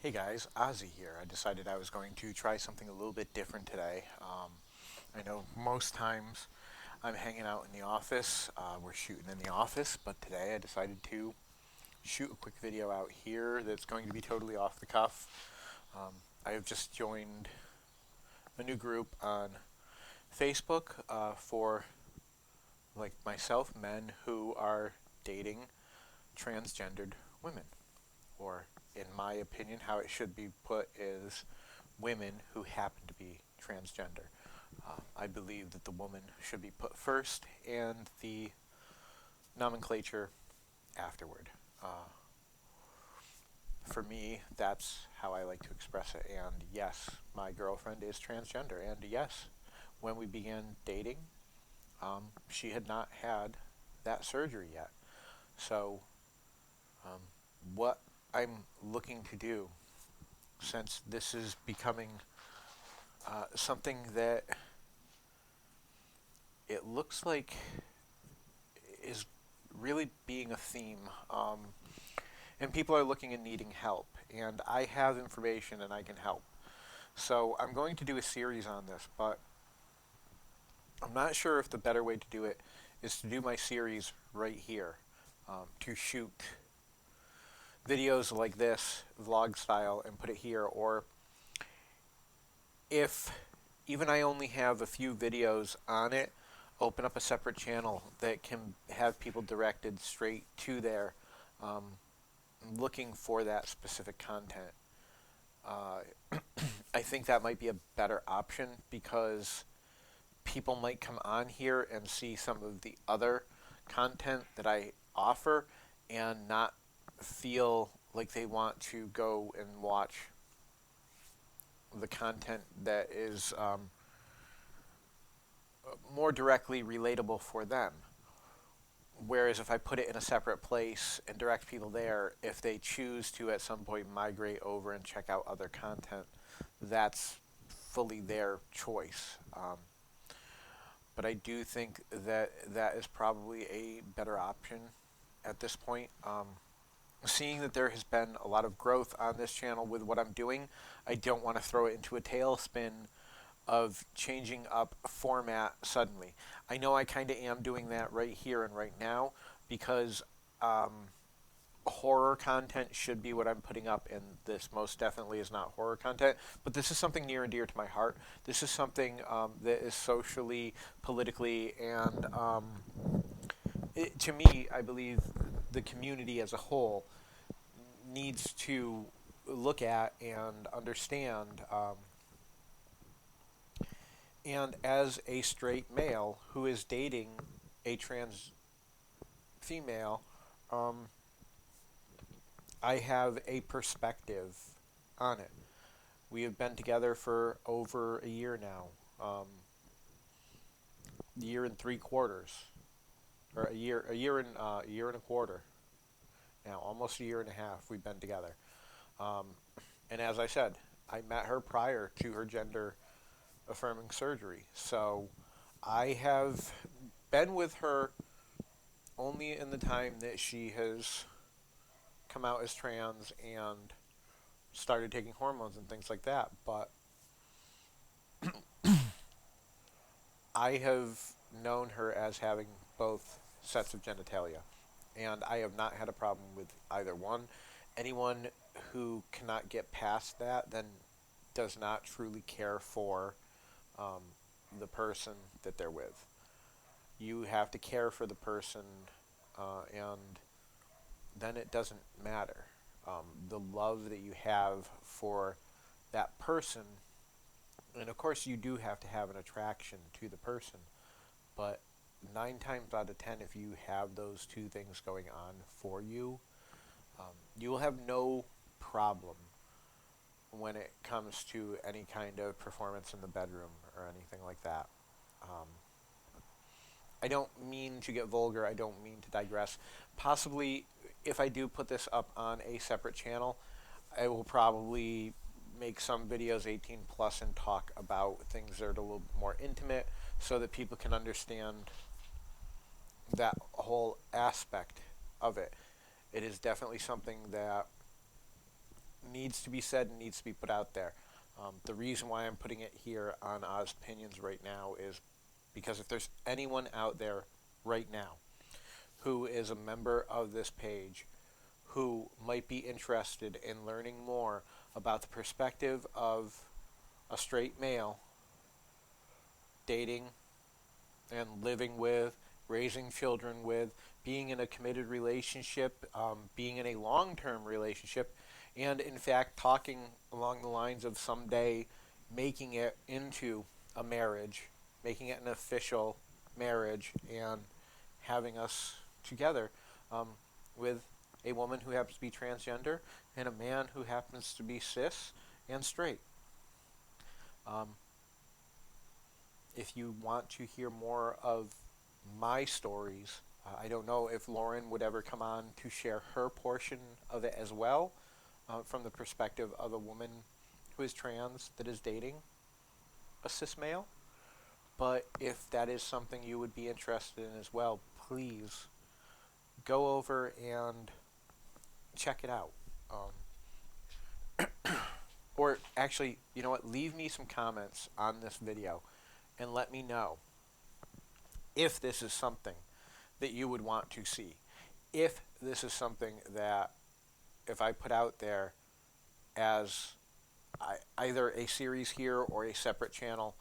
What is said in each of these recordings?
Hey guys, Ozzie here. I decided I was going to try something a little bit different today. I know most times I'm hanging out in the office, we're shooting in the office, but today I decided to shoot a quick video out here that's going to be totally off the cuff. I have just joined a new group on Facebook for like myself, men who are dating transgendered women. Or in my opinion, how it should be put is women who happen to be transgender. I believe that the woman should be put first and the nomenclature afterward. For me, that's how I like to express it. And yes, my girlfriend is transgender. And yes, when we began dating, she had not had that surgery yet. So, um, what I'm looking to do, since this is becoming something that it looks like is really being a theme, and people are looking and needing help, and I have information and I can help. So I'm going to do a series on this, but I'm not sure if the better way to do it is to do my series right here, to shoot videos like this, vlog style, and put it here, or if even I only have a few videos on it, open up a separate channel that can have people directed straight to there, um, looking for that specific content. Uh, I think that might be a better option because people might come on here and see some of the other content that I offer and not feel like they want to go and watch the content that is more directly relatable for them. Whereas if I put it in a separate place and direct people there, if they choose to at some point migrate over and check out other content, that's fully their choice. But I do think that that is probably a better option at this point. Seeing that there has been a lot of growth on this channel with what I'm doing, I don't want to throw it into a tailspin of changing up format suddenly. I know I kind of am doing that right here and right now because horror content should be what I'm putting up, and this most definitely is not horror content. But this is something near and dear to my heart. This is something that is socially, politically, and to me, I believe the community as a whole needs to look at and understand. And as a straight male who is dating a trans female, um, I have a perspective on it. We have been together for over a year now, year and 3 quarters, or a year and a quarter now, almost a year and a half. We've been together, um, and as I said, I met her prior to her gender affirming surgery. So I have been with her only in the time that she has come out as trans and started taking hormones and things like that. But I have known her as having both sets of genitalia, and I have not had a problem with either one. Anyone who cannot get past that then does not truly care for um, the person that they're with. You have to care for the person, and then it doesn't matter. The love that you have for that person, and of course, you do have to have an attraction to the person, but 9 times out of 10, if you have those two things going on for you, you will have no problem when it comes to any kind of performance in the bedroom or anything like that. Um, I don't mean to get vulgar. I don't mean to digress. Possibly, if I do put this up on a separate channel, I will probably make some videos 18 plus and talk about things that are a little bit more intimate so that people can understand that whole aspect of it. It is definitely something that needs to be said and needs to be put out there. The reason why I'm putting it here on Oz Opinions right now is because if there's anyone out there right now who is a member of this page who might be interested in learning more about the perspective of a straight male dating and living with, raising children with, being in a committed relationship, being in a long term relationship, and in fact, talking along the lines of someday making it into a marriage, making it an official marriage, and having us together um, with a woman who happens to be transgender and a man who happens to be cis and straight. Um, if you want to hear more of my stories, I don't know if Lauren would ever come on to share her portion of it as well, from the perspective of a woman who is trans that is dating a cis male. But if that is something you would be interested in as well, please go over and check it out. Or actually, you know what? Leave me some comments on this video and let me know if this is something that you would want to see. If this is something that, if I put out there as either a series here or a separate channel,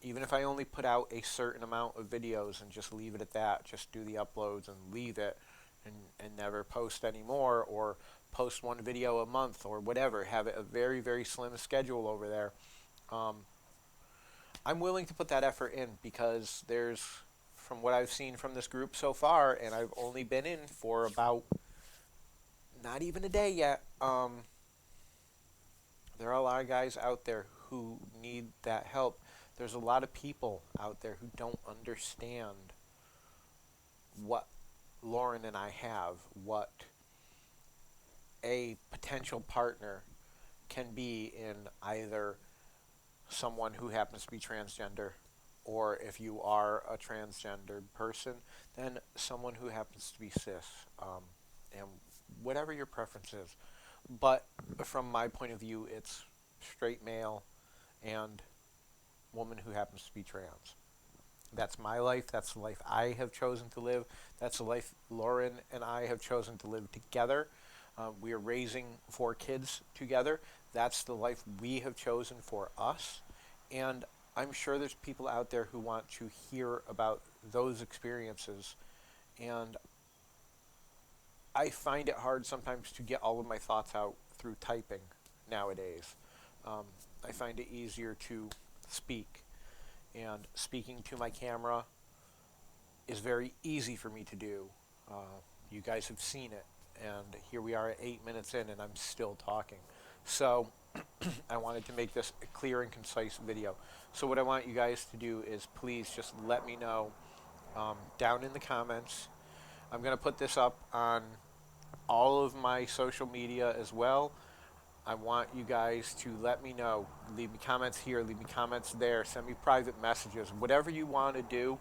even if I only put out a certain amount of videos and just leave it at that, just do the uploads and leave it, and never post anymore, or post one video a month or whatever, have it a very, very slim schedule over there, I'm willing to put that effort in, because there's, from what I've seen from this group so far, and I've only been in for about not even a day yet, there are a lot of guys out there who need that help. There's a lot of people out there who don't understand what Lauren and I have, what a potential partner can be in either someone who happens to be transgender, or if you are a transgender person, then someone who happens to be cis, and whatever your preference is. But from my point of view, it's straight male and woman who happens to be trans. That's my life. That's the life I have chosen to live. That's the life Lauren and I have chosen to live together. We are raising 4 kids together. That's the life we have chosen for us. And I'm sure there's people out there who want to hear about those experiences. And I find it hard sometimes to get all of my thoughts out through typing nowadays. I find it easier to speak. And speaking to my camera is very easy for me to do. You guys have seen it. And here we are at 8 minutes in, and I'm still talking. So I wanted to make this a clear and concise video. So what I want you guys to do is please just let me know down in the comments. I'm going to put this up on all of my social media as well. I want you guys to let me know. Leave me comments here, leave me comments there, send me private messages, whatever you want to do.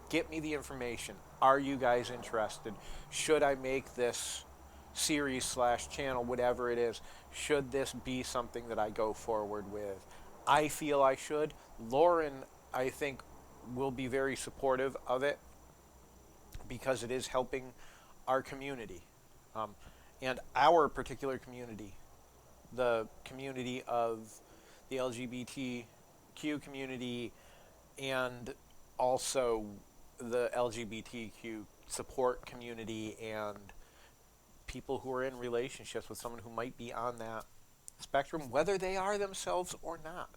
Get me the information. Are you guys interested? Should I make this series / channel, whatever it is, should this be something that I go forward with? I feel I should. Lauren, I think, will be very supportive of it, because it is helping our community, and our particular community, the community of the LGBTQ community, and also the LGBTQ support community, and people who are in relationships with someone who might be on that spectrum, whether they are themselves or not.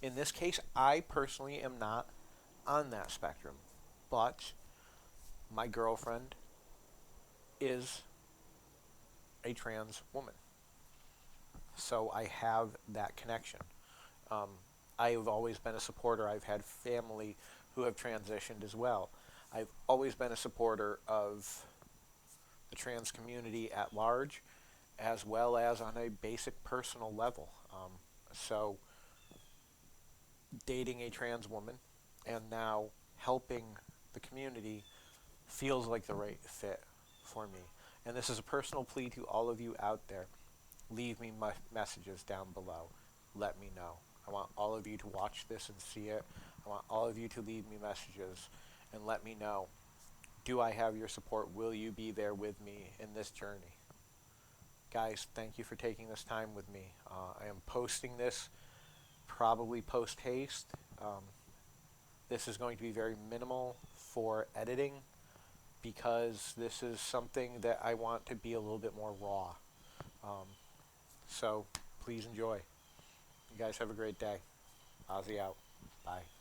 In this case, I personally am not on that spectrum, but my girlfriend is a trans woman. So I have that connection. I have always been a supporter. I've had family who have transitioned as well. I've always been a supporter of the trans community at large, as well as on a basic personal level. So dating a trans woman and now helping the community feels like the right fit for me. And this is a personal plea to all of you out there. leave me messages down below. Let me know. I want all of you to watch this and see it. I want all of you to leave me messages and let me know. Do I have your support? Will you be there with me in this journey? Guys, thank you for taking this time with me. I am posting this probably post haste. This is going to be very minimal for editing because this is something that I want to be a little bit more raw. Um, so please enjoy. You guys have a great day. Ozzie out. Bye.